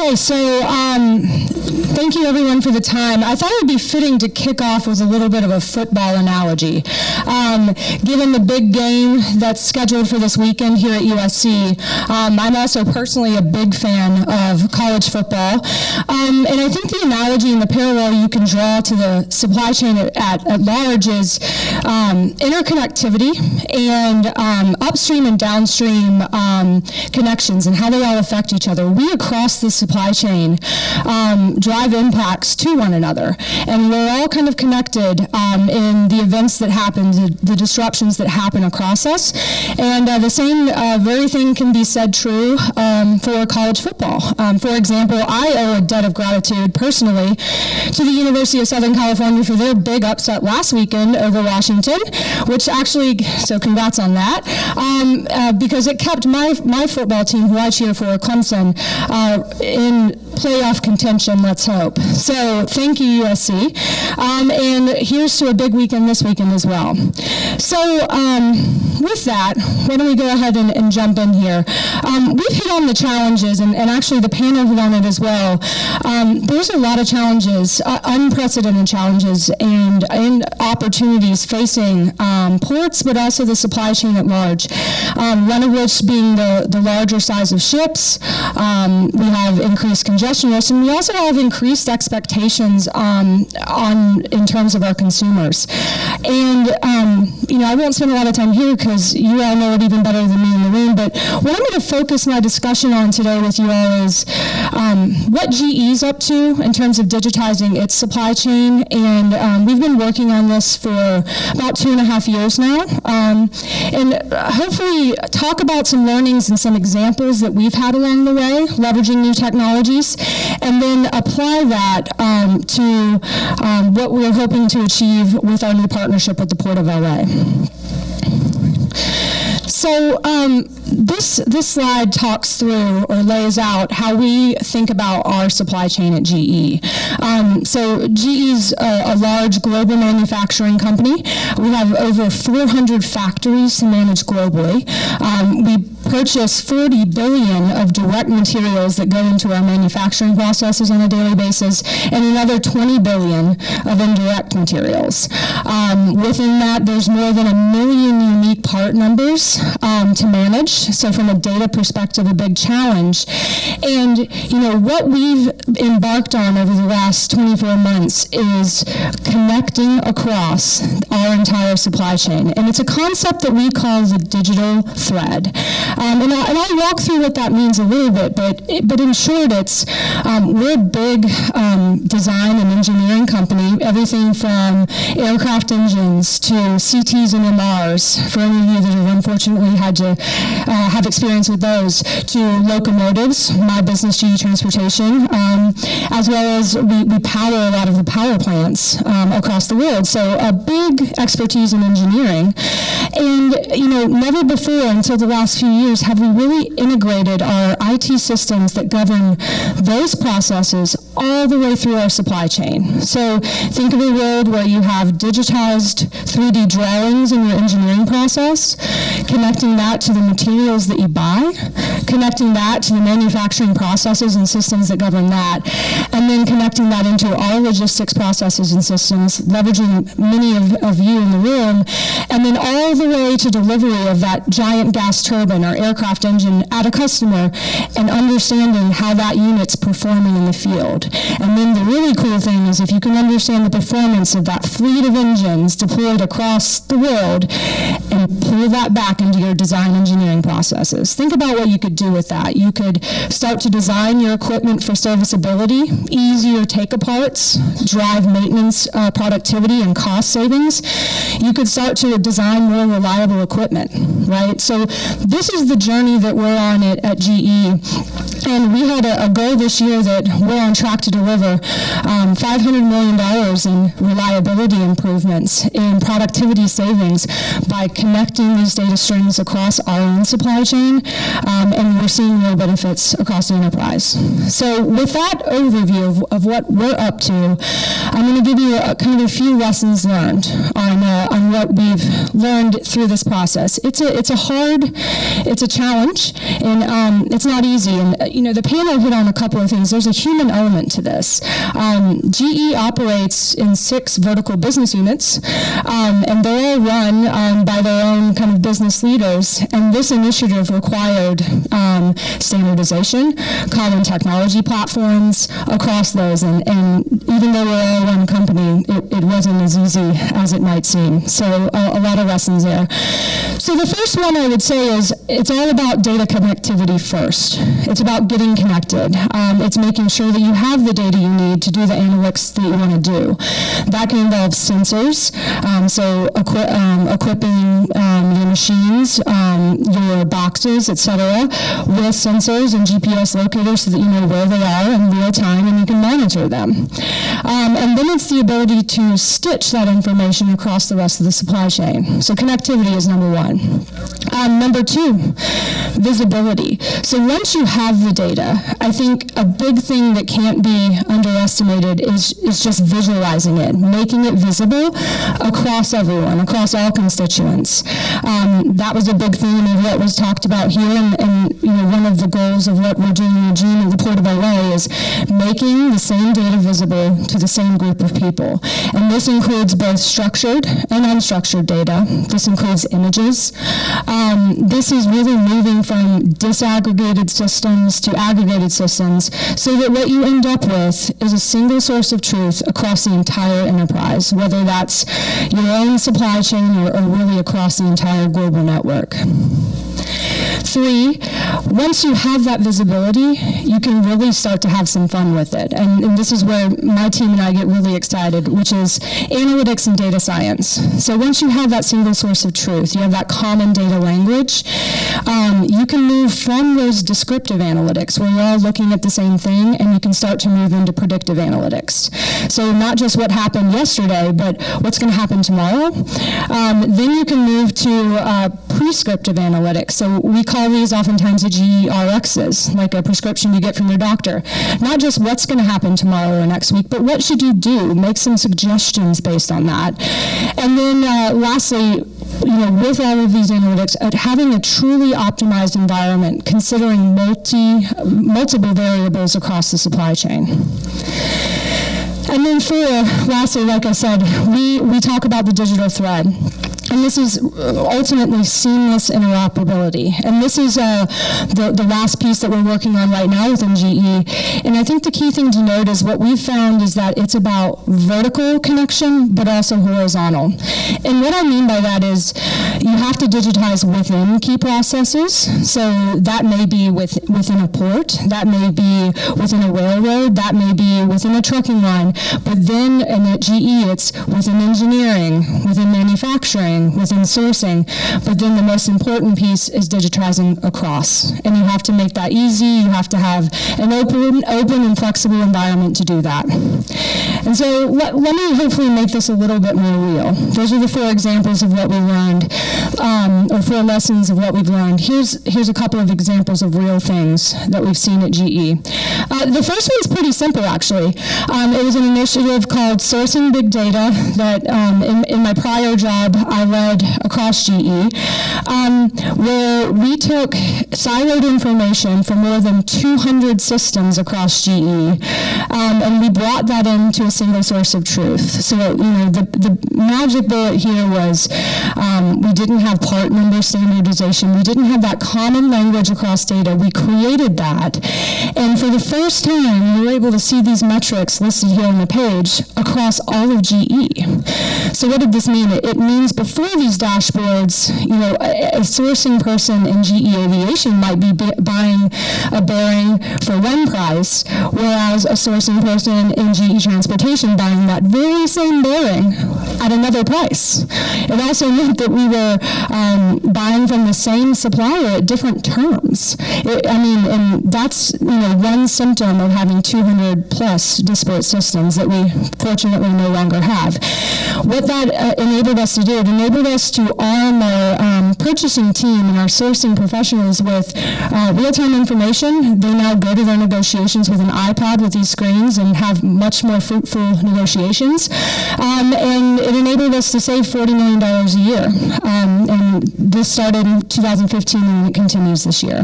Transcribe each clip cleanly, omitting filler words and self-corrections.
Okay, so thank you everyone for the time. I thought it would be fitting to kick off with a little bit of a football analogy. Given the big game that's scheduled for this weekend here at USC, I'm also personally a big fan of college football. And I think the analogy and the parallel you can draw to the supply chain at large is interconnectivity and upstream and downstream connections and how they all affect each other. We across the supply chain drive impacts to one another, and we're all kind of connected in the events that happen, the disruptions that happen across us. And the same very thing can be said true for college football. For example, I owe a debt of gratitude personally to the University of Southern California for their big upset last weekend over Washington, which actually, so congrats on that, because it kept my football team, who I cheer for, Clemson, in playoff contention, let's hope. So thank you, USC. And here's to a big weekend this weekend as well. So with that, why don't we go ahead and jump in here. We've hit on the challenges, and actually the panel hit on it as well. There's a lot of challenges, unprecedented challenges, and opportunities facing ports, but also the supply chain at large. One of which being the larger size of ships. We have increased congestion risk, and we also have increased expectations in terms of our consumers. And I won't spend a lot of time here because you all know it even better than me in the room, but what I'm going to focus my discussion on today with you all is what GE's up to in terms of digitizing its supply chain, and we've been working on this for about 2.5 years now, and hopefully talk about some learnings and some examples that we've had along the way, leveraging new technologies, and then apply that to what we're hoping to achieve with our new partnership with the Port of LA. So this slide talks through or lays out how we think about our supply chain at GE. So GE's a large global manufacturing company. We have over 400 factories to manage globally. We purchase 40 billion of direct materials that go into our manufacturing processes on a daily basis, and another 20 billion of indirect materials. Within that, there's more than 1 million unique part numbers to manage. So from a data perspective, a big challenge. And what we've embarked on over the last 24 months is connecting across our entire supply chain. And it's a concept that we call the digital thread. And I'll walk through what that means a little bit, but in short, it's we're a big design and engineering company, everything from aircraft engines to CTs and MRs, for any of you that have unfortunately had to have experience with those, to locomotives, my business, GE Transportation, as well as we power a lot of the power plants across the world. So a big expertise in engineering. And, never before until the last few years have we really integrated our IT systems that govern those processes all the way through our supply chain. So think of a world where you have digitized 3D drawings in your engineering process, connecting that to the materials that you buy, connecting that to the manufacturing processes and systems that govern that, and then connecting that into our logistics processes and systems, leveraging many of you in the room, and then all the way to delivery of that giant gas turbine or aircraft engine at a customer, and understanding how that unit's performing in the field. And then the really cool thing is if you can understand the performance of that fleet of engines deployed across the world and pull that back into your design engineering processes. Think about what you could do with that. You could start to design your equipment for serviceability, easier take-aparts, drive maintenance productivity and cost savings. You could start to design more reliable equipment, right? So this is the journey that we're on at GE. And we had a goal this year that we're on track to deliver $500 million in reliability improvements, in productivity savings by connecting these data streams across our own supply chain, and we're seeing real benefits across the enterprise. So with that overview of what we're up to, I'm going to give you kind of a few lessons learned on and what we've learned through this process. It's a challenge, and it's not easy. And the panel hit on a couple of things. There's a human element to this. GE operates in 6 vertical business units, and they're all run by their own kind of business leaders. And this initiative required standardization, common technology platforms across those. And even though we're all one company, it wasn't as easy as it might seem. So a lot of lessons there. So the first one I would say is it's all about data connectivity first. It's about getting connected. It's making sure that you have the data you need to do the analytics that you want to do. That can involve sensors, so equipping your machines, your boxes, etc., with sensors and GPS locators so that you know where they are in real time and you can monitor them. And then it's the ability to stitch that information across the rest of the supply chain. So connectivity is number one. Number 2, visibility. So once you have the data, I think a big thing that can't be underestimated is just visualizing it, making it visible across everyone, across all constituents. That was a big theme of what was talked about here, and one of the goals of what we're doing in Eugene and the Port of LA is making the same data visible to the same group of people. And this includes both structured and unstructured data. This includes images. This is really moving from disaggregated systems to aggregated systems so that what you end up with is a single source of truth across the entire enterprise, whether that's your own supply chain or really across the entire global network. 3, once you have that visibility, you can really start to have some fun with it. And this is where my team and I get really excited, which is analytics and data science. So once you have that single source of truth, you have that common data language, you can move from those descriptive analytics where you're all looking at the same thing, and you can start to move into predictive analytics. So not just what happened yesterday, but what's going to happen tomorrow. Then you can move to prescriptive analytics. So we call these oftentimes the GERXs, like a prescription you get from your doctor. Not just what's going to happen tomorrow or next week, but what should you do? Make some suggestions based on that. And then lastly, with all of these analytics, having a truly optimized environment, considering multiple variables across the supply chain. And then 4, lastly, like I said, we talk about the digital thread. And this is ultimately seamless interoperability. And this is the last piece that we're working on right now within GE. And I think the key thing to note is what we've found is that it's about vertical connection, but also horizontal. And what I mean by that is you have to digitize within key processes. So that may be within a port, that may be within a railroad, that may be within a trucking line. But then, and at GE, it's within engineering, within manufacturing, within sourcing, but then the most important piece is digitizing across. And you have to make that easy. You have to have an open and flexible environment to do that. And so let me hopefully make this a little bit more real. Those are the 4 examples of what we learned, or 4 lessons of what we've learned. Here's a couple of examples of real things that we've seen at GE. The first one's pretty simple, actually. It was an initiative called Sourcing Big Data that in my prior job I led across GE, where we took siloed information from more than 200 systems across GE, and we brought that into a single source of truth. So, the magic bullet here was we didn't have part number standardization. We didn't have that common language across data. We created that, and for the first time, we were able to see these metrics listed here on the page across all of GE. So what did this mean? It means before these dashboards, a sourcing person in GE Aviation might be buying a bearing for one price, whereas a sourcing person in GE Transportation buying that very same bearing at another price. It also meant that we were buying from the same supplier at different terms. And that's one symptom of having 200 plus disparate systems that we fortunately no longer have. What that enabled us to do, it enabled us to arm our purchasing team and our sourcing professionals with real-time information. They now go to their negotiations with an iPad with these screens and have much more fruitful negotiations. And it enabled us to save $40 million a year. And this started in 2015 and it continues this year.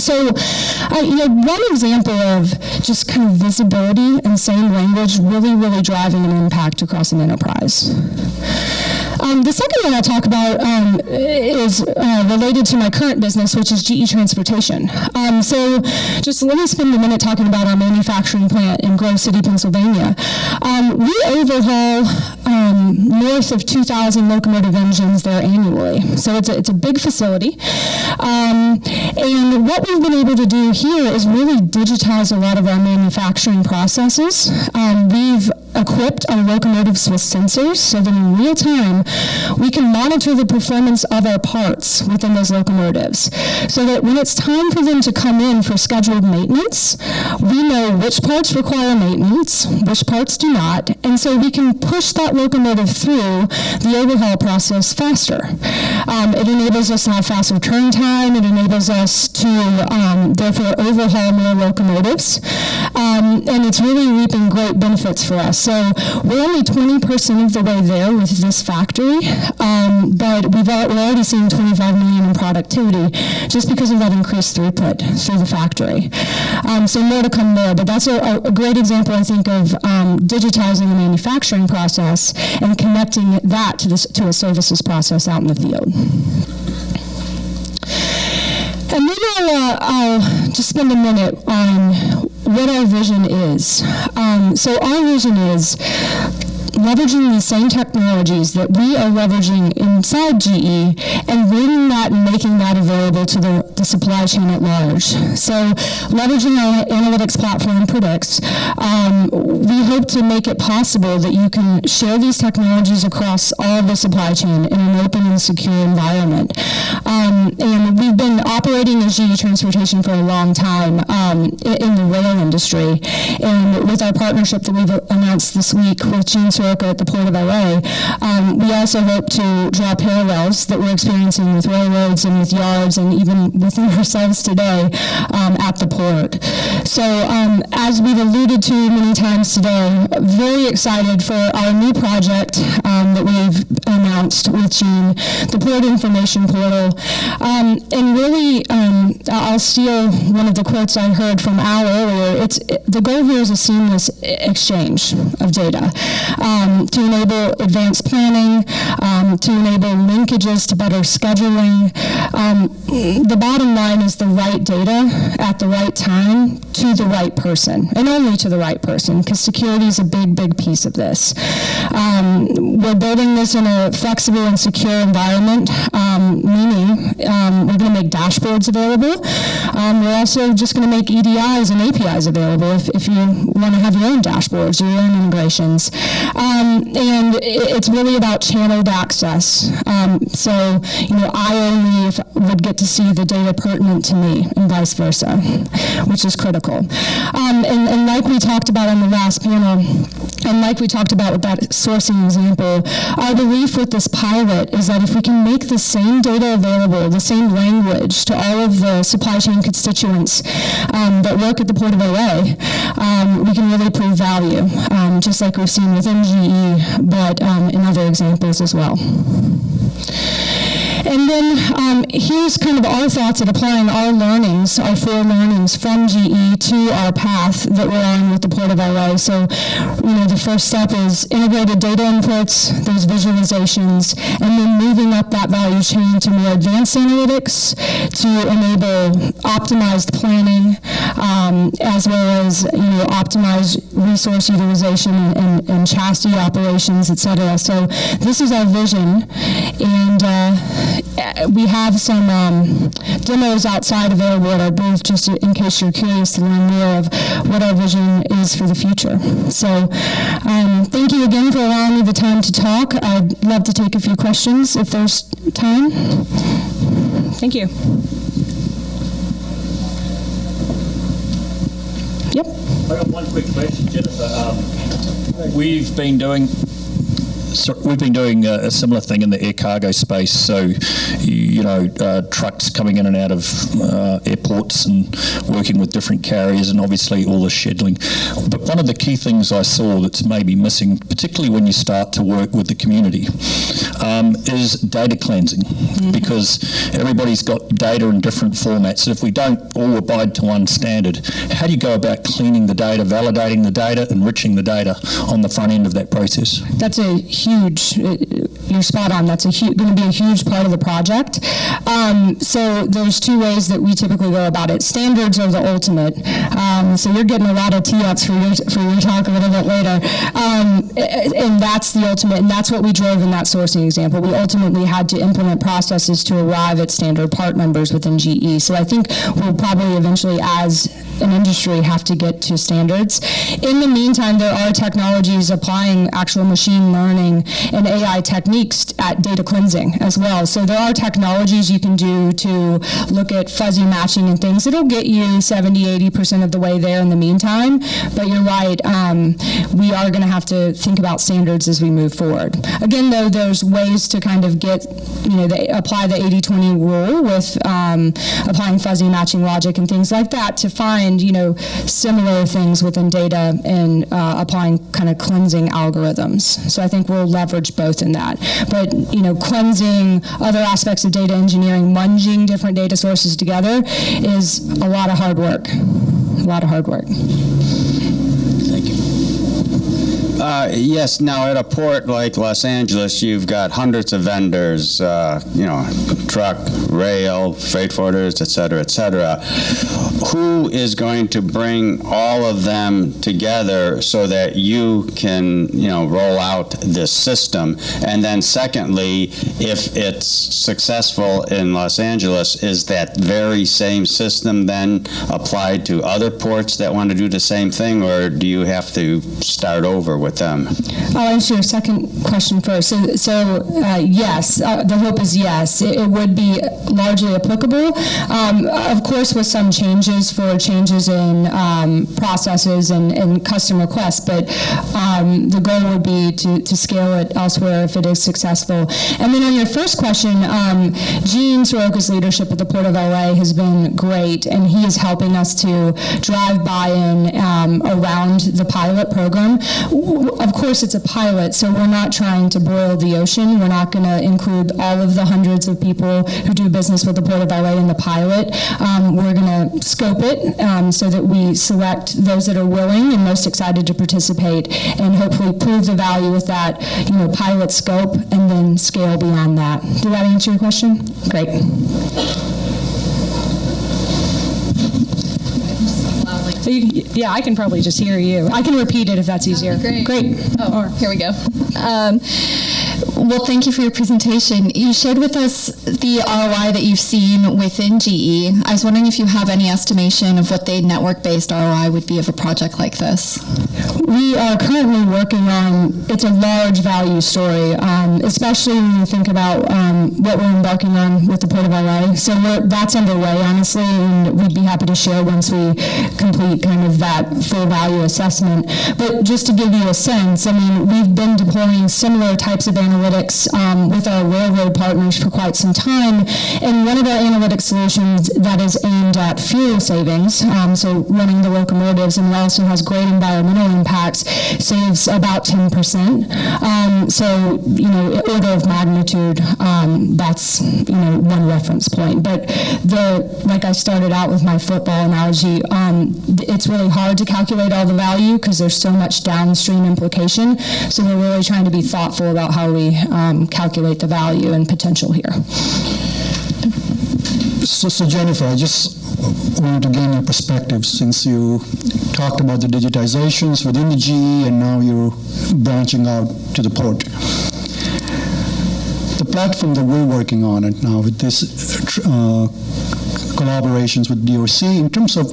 So, one example of just kind of visibility and same language really driving an impact across an enterprise. The second one I'll talk about is related to my current business, which is GE Transportation. So just let me spend a minute talking about our manufacturing plant in Grove City, Pennsylvania. We overhaul north of 2,000 locomotive engines there annually. So it's a big facility. And what we've been able to do here is really digitize a lot of our manufacturing processes. We've equipped our locomotives with sensors so that in real time we can monitor the performance of our parts within those locomotives, so that when it's time for them to come in for scheduled maintenance, we know which parts require maintenance, which parts do not, and so we can push that locomotive through the overhaul process faster. It enables us to have faster turn time. It enables us to therefore overhaul more locomotives, and it's really reaping great benefits for us. So we're only 20% of the way there with this factory, but we're already seeing $25 million in productivity just because of that increased throughput through the factory. So more to come there, but that's a great example, I think, of digitizing the manufacturing process and connecting that to a services process out in the field. And then I'll just spend a minute on what our vision is. So our vision is leveraging these same technologies that we are leveraging inside GE and bringing that and making that available to the supply chain at large. So leveraging our analytics platform Predix, we hope to make it possible that you can share these technologies across all of the supply chain in an open and secure environment. And we've been operating as GE Transportation for a long time in the rail industry. And with our partnership that we've announced this week with Gene at the Port of LA, we also hope to draw parallels that we're experiencing with railroads and with yards and even within ourselves today at the port. So as we've alluded to many times today, very excited for our new project that we've announced with Gene, the Port Information Portal. And really, I'll steal one of the quotes I heard from Al earlier. The goal here is a seamless exchange of data. To enable advanced planning, to enable linkages to better scheduling. The bottom line is the right data at the right time to the right person, and only to the right person, because security is a big piece of this. We're building this in a flexible and secure environment, meaning we're going to make dashboards available. We're also just going to make EDIs and APIs available if you want to have your own dashboards or your own integrations. And it's really about channeled access. So, I only would get to see the data pertinent to me and vice versa, which is critical. And like we talked about on the last panel, and like we talked about with that sourcing example, our belief with this pilot is that if we can make the same data available, the same language to all of the supply chain constituents that work at the Port of LA, we can really prove value, just like we've seen with GE, but in other examples as well. And then here's kind of our thoughts at applying our learnings, our 4 learnings from GE to our path that we're on with the Port of LA. So, the first step is integrated data inputs, those visualizations, and then moving up that value chain to more advanced analytics to enable optimized planning, as well as, optimized resource utilization and chassis operations, et cetera. So this is our vision, and we have some demos outside available at our booth, just in case you're curious to learn more of what our vision is for the future. So thank you again for allowing me the time to talk. I'd love to take a few questions if there's time. Thank you. Yep. I got one quick question, Jennifer. We've been doing So we've been doing a similar thing in the air cargo space. So, trucks coming in and out of airports and working with different carriers, and obviously all the scheduling. But one of the key things I saw that's maybe missing, particularly when you start to work with the community, is data cleansing, because everybody's got data in different formats. And if we don't all abide to one standard, how do you go about cleaning the data, validating the data, enriching the data on the front end of that process? That's a huge, you're spot on, that's going to be a huge part of the project. So there's two ways that we typically go about it. Standards are the ultimate. So you're getting a lot of tee-ups for your talk a little bit later. And that's the ultimate, and that's what we drove in that sourcing example. We ultimately had to implement processes to arrive at standard part numbers within GE. So I think we'll probably eventually, as an industry, have to get to standards. In the meantime, there are technologies applying actual machine learning and AI techniques at data cleansing as well. So there are technologies you can do to look at fuzzy matching and things. It'll get you 70, 80% of the way there in the meantime, but you're right, we are going to have to think about standards as we move forward. Again, though, there's ways to kind of get, apply the 80-20 rule with applying fuzzy matching logic and things like that to find, similar things within data and applying kind of cleansing algorithms. So I think we'll leverage both in that. But, cleansing other aspects of data engineering, munging different data sources together is a lot of hard work. A lot of hard work. Thank you. Yes, now at a port like Los Angeles, you've got hundreds of vendors, truck, rail, freight forwarders, et cetera, et cetera. Who is going to bring all of them together so that you can, roll out this system? And then secondly, if it's successful in Los Angeles, is that very same system then applied to other ports that want to do the same thing, or do you have to start over with them? I'll answer your second question first. So yes, the hope is yes. It would be largely applicable. Of course, with some changes in processes and custom requests, but the goal would be to scale it elsewhere if it is successful. And then on your first question, Gene Soroka's leadership at the Port of LA has been great, and he is helping us to drive buy-in around the pilot program. Of course, it's a pilot, so we're not trying to boil the ocean. We're not going to include all of the hundreds of people who do business with the Port of LA in the pilot. We're going to scope it so that we select those that are willing and most excited to participate, and hopefully prove the value with that, pilot scope, and then scale beyond that. Did that answer your question? Great. So yeah, I can probably just hear you. I can repeat it if that's easier. Great. Oh, here we go. Well, thank you for your presentation. You shared with us the ROI that you've seen within GE. I was wondering if you have any estimation of what the network-based ROI would be of a project like this. We are currently working on, it's a large value story, especially when you think about what we're embarking on with the Port of LA. So that's underway, honestly, and we'd be happy to share once we complete kind of that full value assessment. But just to give you a sense, we've been deploying similar types of analytics with our railroad partners for quite some time, and one of our analytic solutions that is aimed at fuel savings, so running the locomotives, and it also has great environmental impacts, saves about 10%. So, order of magnitude, that's, one reference point. But like I started out with my football analogy, it's really hard to calculate all the value because there's so much downstream implication. So we're really trying to be thoughtful about how we calculate the value and potential here. So Jennifer, I just wanted to gain your perspective, since you talked about the digitizations within the GE and now you're branching out to the port. The platform that we're working on it now with this collaborations with DOC in terms of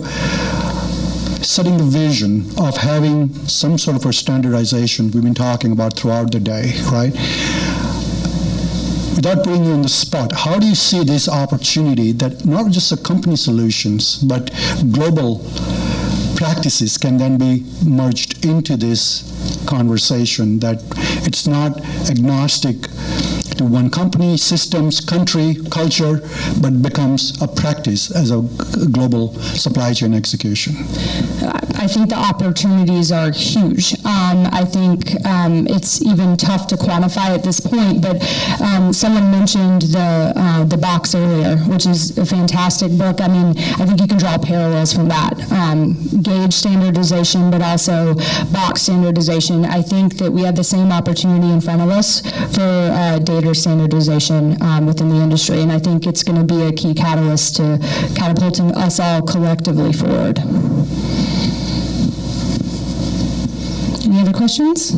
setting the vision of having some sort of a standardization we've been talking about throughout the day, right? Without putting you on the spot, how do you see this opportunity that not just the company solutions, but global practices can then be merged into this conversation, that it's not agnostic to one company, systems, country, culture, but becomes a practice as a global supply chain execution. I think the opportunities are huge. I think it's even tough to quantify at this point, but someone mentioned the box earlier, which is a fantastic book. I mean, I think you can draw parallels from that. Gauge standardization, but also box standardization. I think that we have the same opportunity in front of us for data standardization within the industry, and I think it's going to be a key catalyst to catapulting us all collectively forward. Any other questions?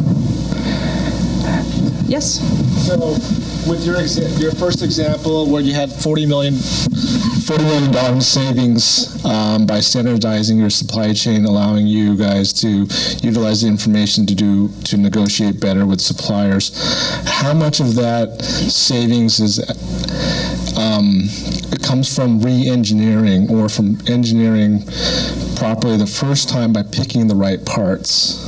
Yes? So with your first example where you had $40 million savings by standardizing your supply chain, allowing you guys to utilize the information to negotiate better with suppliers, how much of that savings comes from re-engineering or from engineering properly the first time by picking the right parts?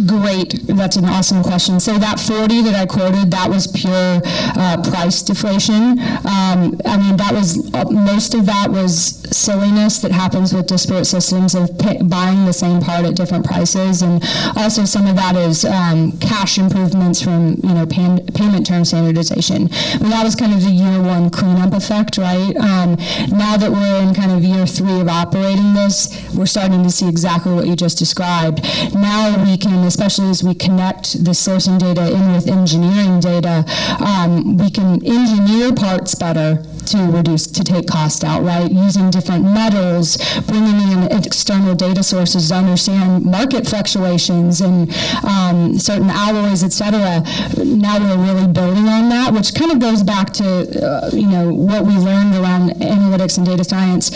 Great. That's an awesome question. So that 40 that I quoted, that was pure price deflation. I mean, that was most of that was silliness that happens with disparate systems of buying the same part at different prices, and also some of that is cash improvements from payment term standardization. But that was kind of the year one cleanup effect, right? Now that we're in kind of year 3 of operating this, we're starting to see exactly what you just described. Now we can, especially as we connect the sourcing data in with engineering data, we can engineer parts better to take cost out, right? Using different metals, bringing in external data sources to understand market fluctuations and certain alloys, et cetera. Now we're really building on that, which kind of goes back to what we learned around analytics and data science.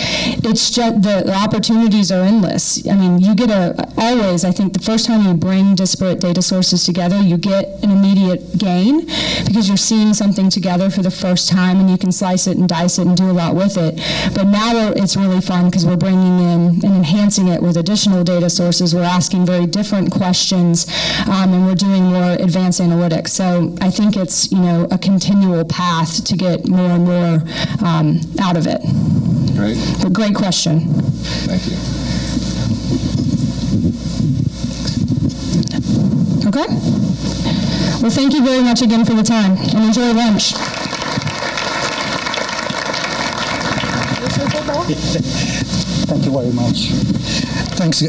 It's just the opportunities are endless. I mean, you get always, I think the first time you bring disparate data sources together, you get an immediate gain because you're seeing something together for the first time and you can slice it and dice it and do a lot with it. But now it's really fun because we're bringing in and enhancing it with additional data sources. We're asking very different questions, and we're doing more advanced analytics. So I think it's a continual path to get more and more out of it. Great. But great question. Thank you. Okay. Well, thank you very much again for the time, and enjoy lunch. Thank you very much. Thanks.